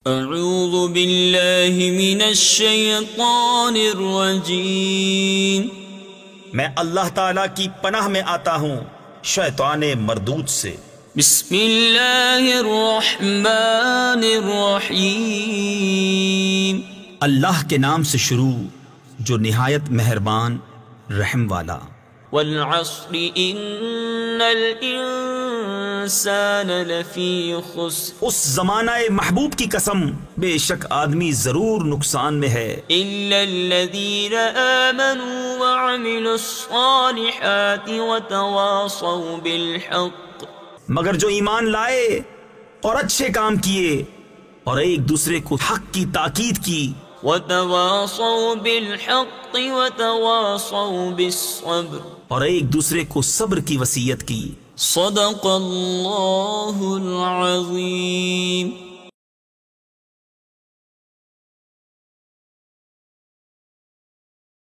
اعوذ باللہ من الشیطان الرجیم، میں اللہ تعالیٰ کی پناہ میں آتا ہوں شیطان مردود سے۔ بسم اللہ الرحمن الرحیم، اللہ کے نام سے شروع جو نہایت مہربان رحم والا۔ والعصر ان الانسان لفی خسر، اس زمانہ محبوب کی قسم، بے شک آدمی ضرور نقصان میں ہے، الا الذین آمنوا وعملوا الصالحات وتواصوا بالحق، مگر جو ایمان لائے اور اچھے کام کیے اور ایک دوسرے کو حق کی تاکید کی، وتواصوا بالحق وتواصوا بالصبر، اور ایک دوسرے کو صبر کی وصیت کی۔ صدق اللہ العظیم۔